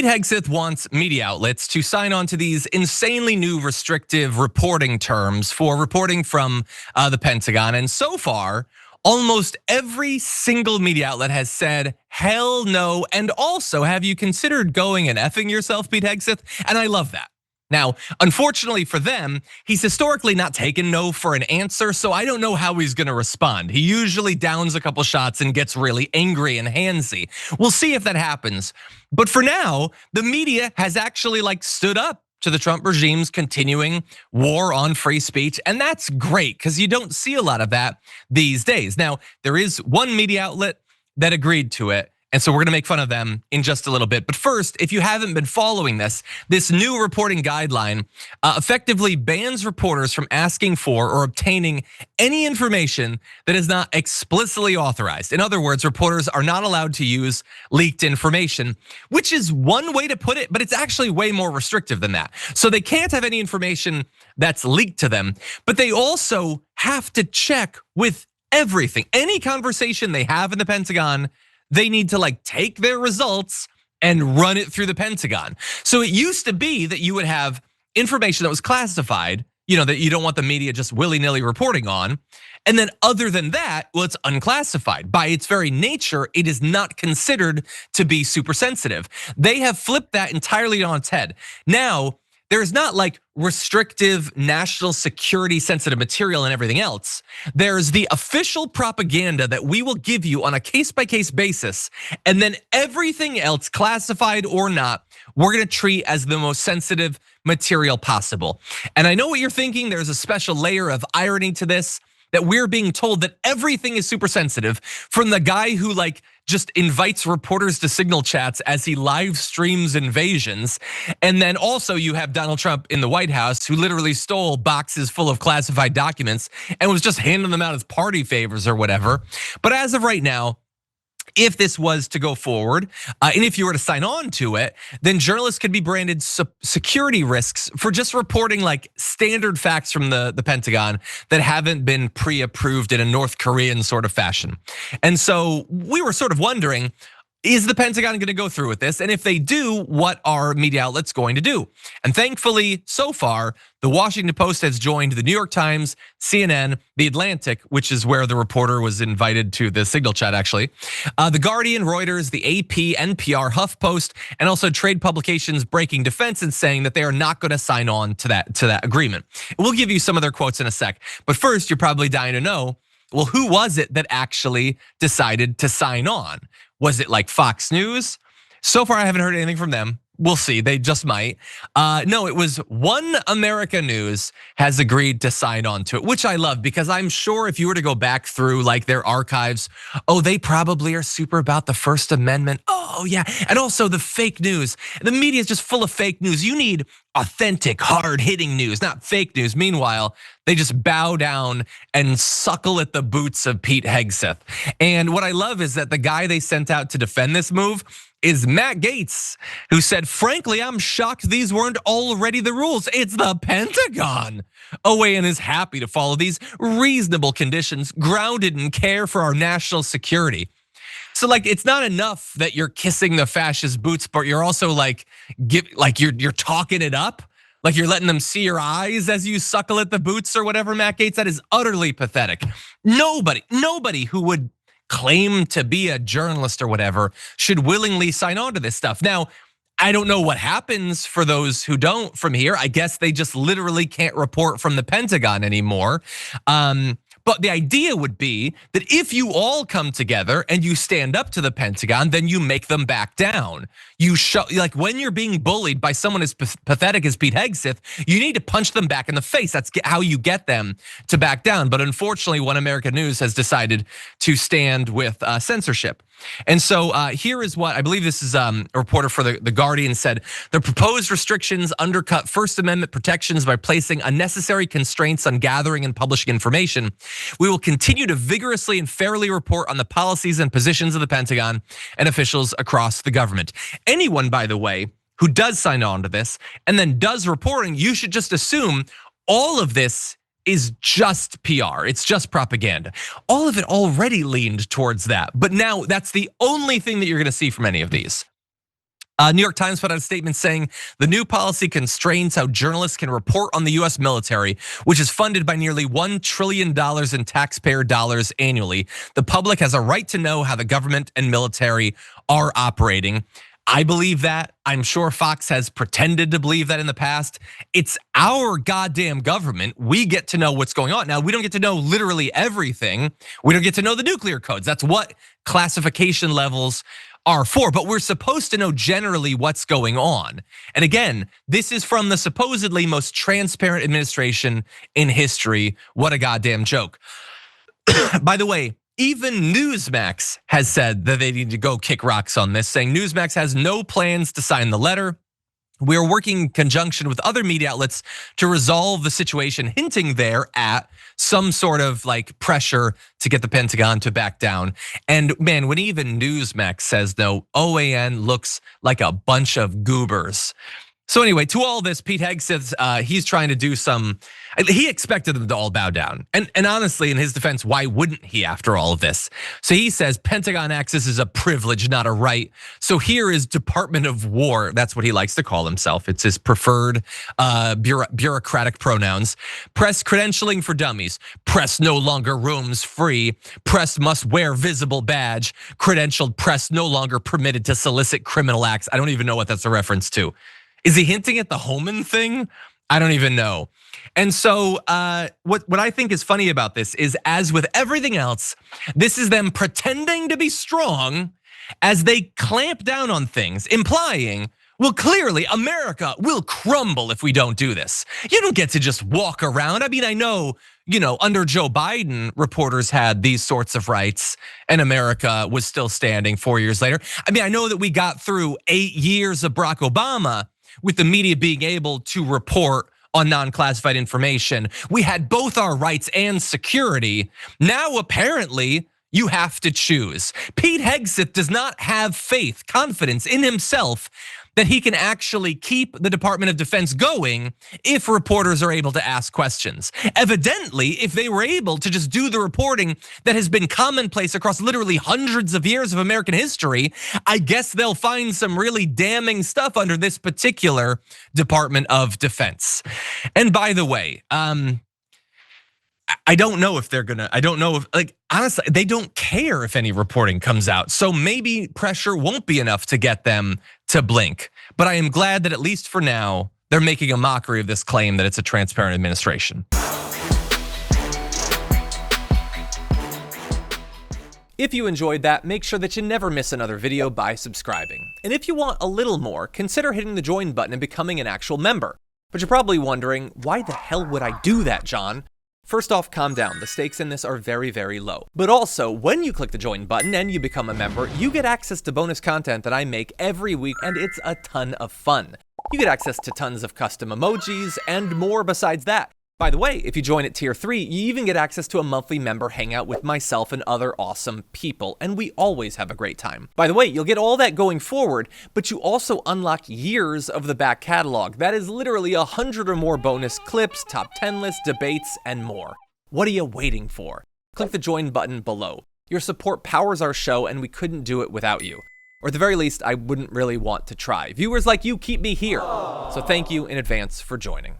Pete Hegseth wants media outlets to sign on to these insanely new restrictive reporting terms for reporting from the Pentagon. And so far, almost every single media outlet has said, hell no. And also, have you considered going and effing yourself, Pete Hegseth? And I love that. Now, unfortunately for them, he's historically not taken no for an answer, so I don't know how he's gonna respond. He usually downs a couple shots and gets really angry and handsy. We'll see if that happens. But for now, the media has actually stood up to the Trump regime's continuing war on free speech, and that's great because you don't see a lot of that these days. Now, there is one media outlet that agreed to it, and so we're gonna make fun of them in just a little bit. But first, if you haven't been following this new reporting guideline effectively bans reporters from asking for or obtaining any information that is not explicitly authorized. In other words, reporters are not allowed to use leaked information, which is one way to put it, but it's actually way more restrictive than that. So they can't have any information that's leaked to them, but they also have to check with everything. Any conversation they have in the Pentagon, they need to take their results and run it through the Pentagon. So it used to be that you would have information that was classified, that you don't want the media just willy-nilly reporting on. And then other than that, well, it's unclassified. By its very nature, it is not considered to be super sensitive. They have flipped that entirely on its head. Now, there's not restrictive national security sensitive material and everything else. There's the official propaganda that we will give you on a case-by-case basis. And then everything else, classified or not, we're gonna treat as the most sensitive material possible. And I know what you're thinking, there's a special layer of irony to this, that we're being told that everything is super sensitive from the guy who just invites reporters to signal chats as he live streams invasions. And then also you have Donald Trump in the White House who literally stole boxes full of classified documents and was just handing them out as party favors or whatever. But as of right now, if this was to go forward, and if you were to sign on to it, then journalists could be branded security risks for just reporting standard facts from the Pentagon that haven't been pre-approved in a North Korean sort of fashion. And so we were sort of wondering, is the Pentagon gonna go through with this? And if they do, what are media outlets going to do? And thankfully, so far, the Washington Post has joined the New York Times, CNN, The Atlantic, which is where the reporter was invited to the signal chat actually. The Guardian, Reuters, the AP, NPR, HuffPost, and also trade publications breaking defense and saying that they are not gonna sign on to that agreement. We'll give you some of their quotes in a sec. But first, you're probably dying to know, well, who was it that actually decided to sign on? Was it Fox News? So far, I haven't heard anything from them. We'll see, they just might. No, it was One America News has agreed to sign on to it, which I love because I'm sure if you were to go back through their archives, they probably are super about the First Amendment. Oh yeah, and also the fake news. The media is just full of fake news. You need authentic, hard-hitting news, not fake news. Meanwhile, they just bow down and suckle at the boots of Pete Hegseth. And what I love is that the guy they sent out to defend this move is Matt Gaetz, who said, frankly, I'm shocked these weren't already the rules. It's the Pentagon. OAN is happy to follow these reasonable conditions grounded in care for our national security. So it's not enough that you're kissing the fascist boots, but you're also you're talking it up. You're letting them see your eyes as you suckle at the boots or whatever, Matt Gaetz. That is utterly pathetic. Nobody who would claim to be a journalist or whatever should willingly sign on to this stuff. Now, I don't know what happens for those who don't from here. I guess they just literally can't report from the Pentagon anymore. But the idea would be that if you all come together and you stand up to the Pentagon, then you make them back down. You show, when you're being bullied by someone as pathetic as Pete Hegseth, you need to punch them back in the face. That's how you get them to back down. But unfortunately, One America News has decided to stand with censorship. And so here is what I believe this is a reporter for the Guardian said. The proposed restrictions undercut First Amendment protections by placing unnecessary constraints on gathering and publishing information. We will continue to vigorously and fairly report on the policies and positions of the Pentagon and officials across the government. Anyone, by the way, who does sign on to this and then does reporting, you should just assume all of this is just PR, it's just propaganda. All of it already leaned towards that, but now that's the only thing that you're gonna see from any of these. New York Times put out a statement saying the new policy constrains how journalists can report on the US military, which is funded by nearly $1 trillion in taxpayer dollars annually. The public has a right to know how the government and military are operating. I believe that. I'm sure Fox has pretended to believe that in the past. It's our goddamn government. We get to know what's going on. Now, we don't get to know literally everything. We don't get to know the nuclear codes. That's what classification levels are for, but we're supposed to know generally what's going on. And again, this is from the supposedly most transparent administration in history. What a goddamn joke. By the way, even Newsmax has said that they need to go kick rocks on this, saying Newsmax has no plans to sign the letter. We are working in conjunction with other media outlets to resolve the situation, hinting there at some sort of like pressure to get the Pentagon to back down. And man, when even Newsmax says no, OAN looks like a bunch of goobers. So anyway, to all this, Pete Hegseth, he's trying to do some, he expected them to all bow down. And honestly, in his defense, why wouldn't he after all of this? So he says Pentagon access is a privilege, not a right. So here is Department of War. That's what he likes to call himself. It's his preferred bureaucratic pronouns. Press credentialing for dummies. Press no longer rooms free. Press must wear visible badge. Credentialed press no longer permitted to solicit criminal acts. I don't even know what that's a reference to. Is he hinting at the Homan thing? I don't even know. And so what I think is funny about this is, as with everything else, this is them pretending to be strong as they clamp down on things, implying, well, clearly America will crumble if we don't do this. You don't get to just walk around. I mean, I know, under Joe Biden, reporters had these sorts of rights and America was still standing 4 years later. I mean, I know that we got through 8 years of Barack Obama with the media being able to report on non-classified information. We had both our rights and security. Now, apparently, you have to choose. Pete Hegseth does not have faith, confidence in himself that he can actually keep the Department of Defense going if reporters are able to ask questions. Evidently, if they were able to just do the reporting that has been commonplace across literally hundreds of years of American history, I guess they'll find some really damning stuff under this particular Department of Defense. And by the way, I don't know if they're gonna, I don't know if, honestly, they don't care if any reporting comes out. So maybe pressure won't be enough to get them to blink. But I am glad that at least for now, they're making a mockery of this claim that it's a transparent administration. If you enjoyed that, make sure that you never miss another video by subscribing. And if you want a little more, consider hitting the join button and becoming an actual member. But you're probably wondering, why the hell would I do that, John? First off, calm down. The stakes in this are very, very low. But also, when you click the join button and you become a member, you get access to bonus content that I make every week, and it's a ton of fun. You get access to tons of custom emojis and more besides that. By the way, if you join at tier 3, you even get access to a monthly member hangout with myself and other awesome people, and we always have a great time. By the way, you'll get all that going forward, but you also unlock years of the back catalog. That is literally 100 or more bonus clips, top 10 lists, debates, and more. What are you waiting for? Click the join button below. Your support powers our show, and we couldn't do it without you. Or at the very least, I wouldn't really want to try. Viewers like you keep me here. So thank you in advance for joining.